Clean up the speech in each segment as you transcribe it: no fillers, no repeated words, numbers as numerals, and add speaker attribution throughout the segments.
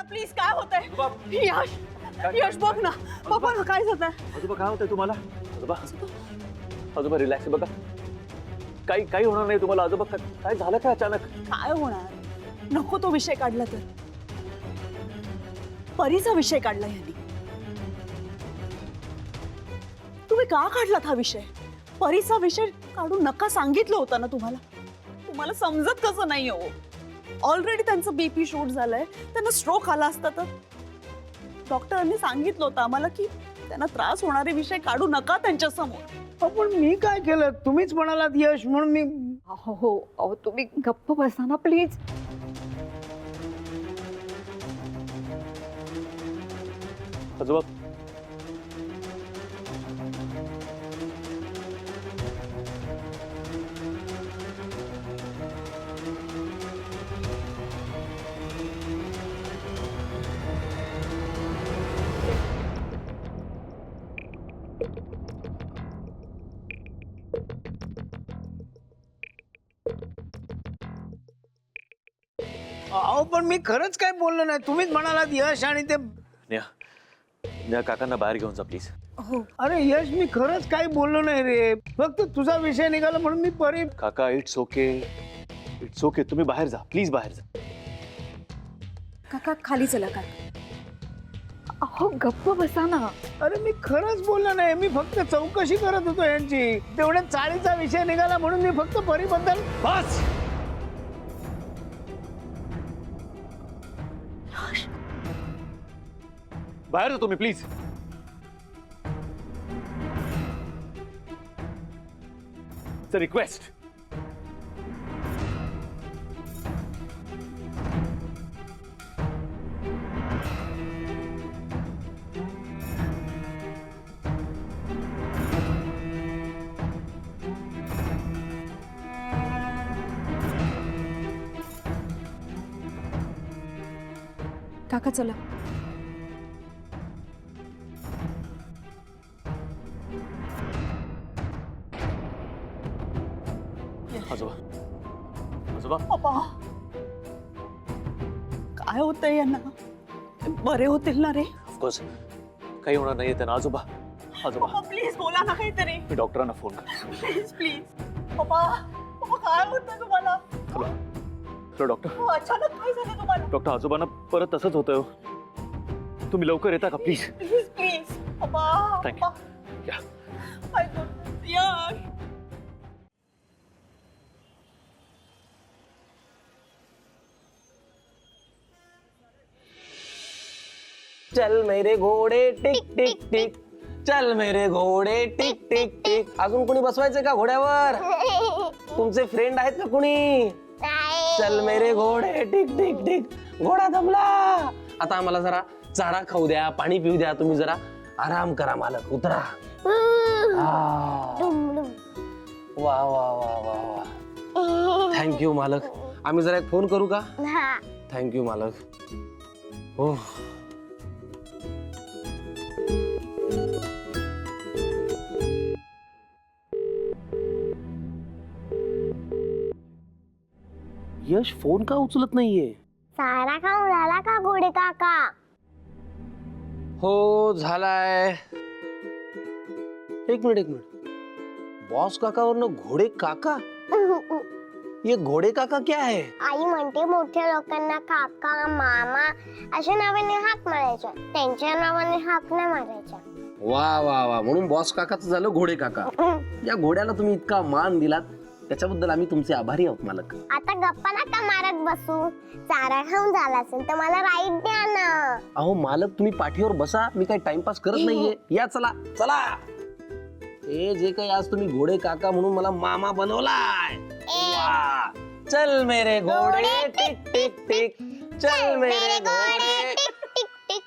Speaker 1: Please काय होतंय? यश यश बघ ना बाबा काय झालंय?
Speaker 2: आजोबा काय होतंय तुम्हाला? आजोबा आजोबा रिलॅक्स बघा, काही काही होणार नाही तुम्हाला. आजोबा काय झालं काय अचानक?
Speaker 1: काय होणार? नको तो विषय काढला तर. परीचा विषय काढला यांनी. तुम्ही का काढलात हा विषय? परीचा विषय काढून नका सांगितलं होतं ना तुम्हाला. तुम्हाला समजत कसं नाही हो? ऑलरेडी त्यांचं बीपी शूट झालंय, त्यांना स्ट्रोक आला असता तर. डॉक्टरांनी सांगितलं होतं आम्हाला की त्यांना त्रास होणारे विषय काढू नका त्यांच्या समोर.
Speaker 3: पण मी काय केलं? तुम्हीच म्हणालात यश म्हणून मी.
Speaker 4: हो अहो तुम्ही गप्प बसा ना प्लीज.
Speaker 2: आजोबा
Speaker 3: अहो पण मी खरंच काय बोललो नाही. तुम्हीच म्हणालात यश आणि ते.
Speaker 2: नेहा काकांना बाहेर घेऊन जा प्लीज.
Speaker 3: अरे यश मी खरंच काही बोललो नाही रे. फक्त तुझा विषय निघाला म्हणून मी परी.
Speaker 2: काका इट्स ओके, इट्स ओके. तुम्ही बाहेर जा प्लीज, बाहेर जा.
Speaker 4: काका खाली चला काका. अहो गप्प बसा ना.
Speaker 3: अरे मी खरंच बोललो नाही. मी फक्त चौकशी करत होतो यांची. तेवढ्या चाळीचा विषय निघाला म्हणून मी फक्त परीबद्दल.
Speaker 2: बस बाहेर जा तुम्ही प्लीज. It's a request.
Speaker 4: काका चला.
Speaker 2: आजोबा आजोबा
Speaker 1: बाबा काय होतंय यांना? बरे होतील ना रे?
Speaker 2: ऑफकोर्स काही होणार नाहीये त्यांना. आजोबा आजोबा
Speaker 1: बाबा प्लीज बोला ना काहीतरी.
Speaker 2: मी डॉक्टरांना फोन कर.
Speaker 1: प्लीज प्लीज बाबा. बाबा काय होतंय तुम्हाला?
Speaker 2: Hello hello doctor.
Speaker 1: हो, अचानक काय झालं तुम्हाला?
Speaker 2: डॉक्टर आजोबांना परत तसंच होतंय. तुम्ही लवकर येता का प्लीज?
Speaker 1: प्लीज प्लीज बाबा.
Speaker 2: थँक्यू. या
Speaker 1: My goodness, यश.
Speaker 5: चल मेरे घोडे टिक टिक टिक, चल मेरे घोडे टिक टिक टिक. अजून कोणी बसवायचंय का घोड्यावर? तुमचे फ्रेंड आहेत का कोणी? चल मेरे घोडे टिक टिक टिक. घोडा दमला. आता आम्हाला जरा चारा खाऊ द्या, पाणी पिऊ द्या. तुम्ही जरा आराम करा मालक. उतरा. वा वा वा वा वा. थँक्यू मालक. आम्ही जरा एक फोन करू का? थँक्यू मालक. हो यश फोन का उचलत नाहीये?
Speaker 6: सारा खाऊन झाला का घोडे काका?
Speaker 5: हो झालाय. एक मिनिट. बॉस काकावरनं घोडे काका? ये घोडे काका क्या है?
Speaker 6: आई म्हणते मोठ्या लोकांना काका मामा अशा नावाने हाक मारायच्या, त्यांच्या नावाने हाक नाही मारायच्या.
Speaker 5: वा वा वा. म्हणून बॉस काकाचं झालं घोडे काका. या घोड्याला तुम्ही इतका मान दिलात त्याच्याबद्दल आम्ही तुमचे आभारी आहोत मालक.
Speaker 6: आता गप्पा नका मारत बसू. चारा खाऊन झाला असेल तर मला राईड द्या ना.
Speaker 5: अहो मालक तुम्ही पाठीवर बसा. मी काही टाइमपास करत नाहीये. या चला चला. हे जे काही आज तुम्ही घोडे काका म्हणून मला मामा बनवलाय. वा. चल मेरे घोडे टिक टिक टिक, चल मेरे घोडे
Speaker 6: टिक टिक टिक.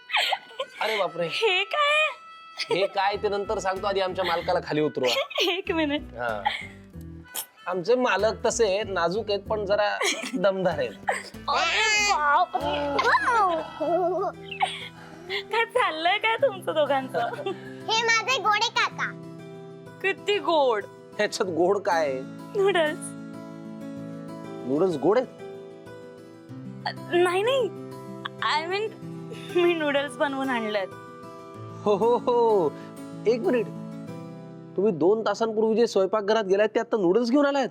Speaker 5: अरे बापरे.
Speaker 1: हे काय?
Speaker 5: हे काय ते नंतर सांगतो. आधी आमच्या मालकाला खाली उतरवा.
Speaker 1: एक मिनिट.
Speaker 5: हा. आमचे मालक तसे नाजूक आहेत पण जरा दमदार आहेत.
Speaker 1: काय चाललंय काय तुमचं दोघांचं?
Speaker 6: हे माझे घोडे काका.
Speaker 1: किती गोड.
Speaker 5: ह्याच्यात गोड काय आहे?
Speaker 1: नूडल्स.
Speaker 5: नूडल्स गोड आहेत?
Speaker 1: नाही नाही
Speaker 7: आय मीन मी नूडल्स बनवून आणलेत.
Speaker 5: हो हो हो, एक मिनिट. तुम्ही 2 तासांपूर्वी जे स्वयंपाकघरात गेलात ते आता नूडल्स घेऊन आलायत?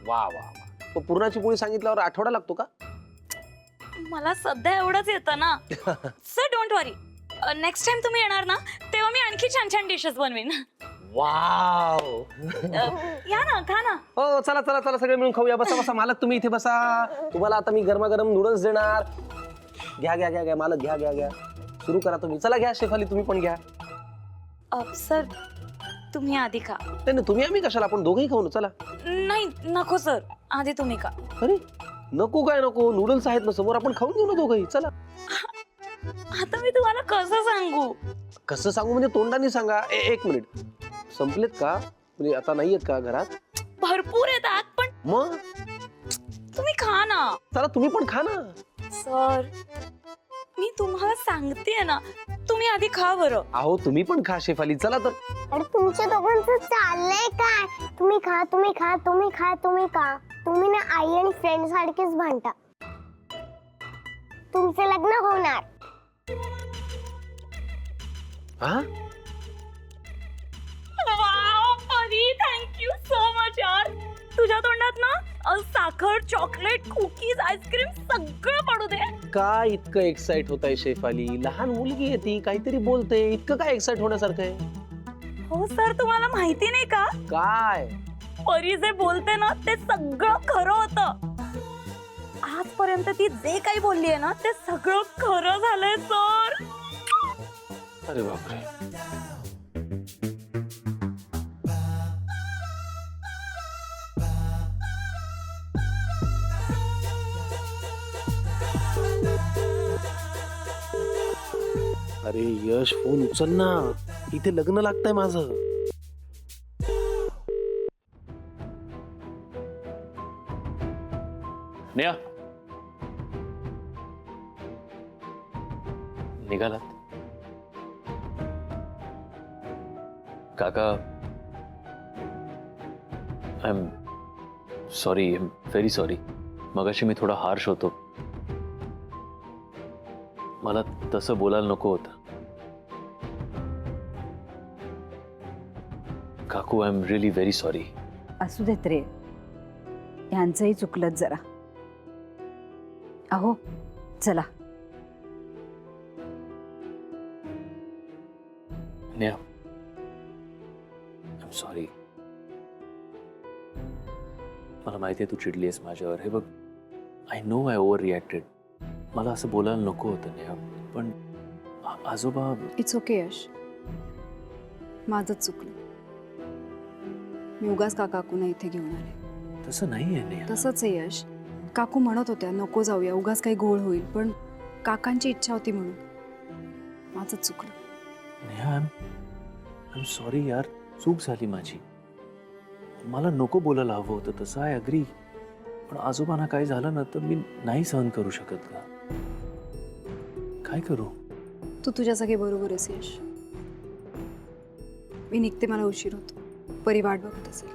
Speaker 5: वा वा वा. तो पुरणाची पोळी सांगितल्यावर आठवडा लागतो का?
Speaker 7: मला सध्या एवढंच येतं ना. Sir don't worry, next time तुम्ही येणार ना तेव्हा मी आणखी छान छान डिशेस बनवीन.
Speaker 5: वाव.
Speaker 7: या ना, खा ना.
Speaker 5: हो चला चला चला, सगळे मिळून खाऊया. बसा बसा मालक, तुम्ही इथे बसा. तुम्हाला आता मी गरमागरम नूडल्स देणार. घ्या घ्या घ्या घ्या मालक, घ्या घ्या घ्या. सुरू करा तुम्ही. चला घ्या शेफाली, तुम्ही पण घ्या.
Speaker 7: सर तुम्ही आधी खा.
Speaker 5: नाही नाही, तुम्ही आम्ही कशाला, आपण दोघंही खाऊ ना. चला.
Speaker 7: नाही नको सर, आधी तुम्ही खा.
Speaker 5: अरे नको काय नको, नूडल्स आहेत ना समोर, आपण खाऊन घेऊ ना दोघंही. चला.
Speaker 7: आता मी तुम्हाला कसं सांगू?
Speaker 5: कसं सांगू म्हणजे तोंडाने सांगा. एक मिनिट, संपलेत का? म्हणजे आता नाहीयेत का घरात?
Speaker 7: भरपूर येतात पण
Speaker 5: मग
Speaker 7: तुम्ही खा ना.
Speaker 5: चला तुम्ही पण खा ना.
Speaker 7: सर मी तुम्हाला सांगतेय ना, तुम्ही आधी खा बरं.
Speaker 5: अहो तुम्ही पण खा शेफाली. चला तर.
Speaker 6: अरे तुमच्या दोघांचं चाललंय काय? तुम्ही खा, तुम्ही खा, तुम्ही खा, तुम्ही खा. तुम्ही ना आई आणि फ्रेंड सारखेच भांडता. तुमचे लग्न होणार.
Speaker 5: हा
Speaker 7: वाव परी, थँक्यू सो मच यार. तुझ्या तोंडात ना साखर, चॉकलेट, कुकीज, आईस्क्रीम सगळं पडू दे.
Speaker 5: काय इतकं एक्साइट होत आहे शेफाली? लहान मुलगी आहे ती, काहीतरी बोलते. इतकं काय एक्साइट होण्यासारखं आहे?
Speaker 7: हो सर, तुम्हाला माहिती नाही का,
Speaker 5: काय?
Speaker 7: परी जे बोलते ना ते सगळं खरं होतं. आजपर्यंत ती जे काही बोलली आहे ना ते सगळं खरं झालंय सर.
Speaker 5: अरे बापरे. अरे यश, फोन उचल ना, इथे लग्न लागतंय माझं.
Speaker 2: नेहा, निघालात? काका, I am sorry, I am very sorry. मगाशी मी थोडा हार्श होतो. मला तसं बोलायला नको होतं. काकू, I am really very sorry.
Speaker 8: असू देत रे, यांचंही चुकलं जरा. अहो चला.
Speaker 2: Neha, I am sorry. मला माहिती आहे तू चिडली आहेस माझ्यावर. हे बघ, I know I over reacted. मला असं बोलायला नको होतं नेहा, पण आजोबा.
Speaker 4: इट्स ओके यश, माझंच चुकलं. मी उगाच काकूना इथे घेऊन आले.
Speaker 2: तसं नाही आहे नेहा.
Speaker 4: तसंच आहे यश. काकू म्हणत होत्या नको जाऊया, उगाच काही गोळ होईल, पण काकांची इच्छा होती म्हणून. माझंच चुकलं.
Speaker 2: नेहा, आय एम सॉरी यार. चूक झाली माझी. मला नको बोलायला हवं होतं तसं. I agree. पण आजोबांना काही झालं ना तर मी नाही सहन करू शकत का? काय करू?
Speaker 4: तू तुझ्या जागी बरोबर आहेस यश. मी निघते, मला उशीर होतो. परी वाट बघत असेल.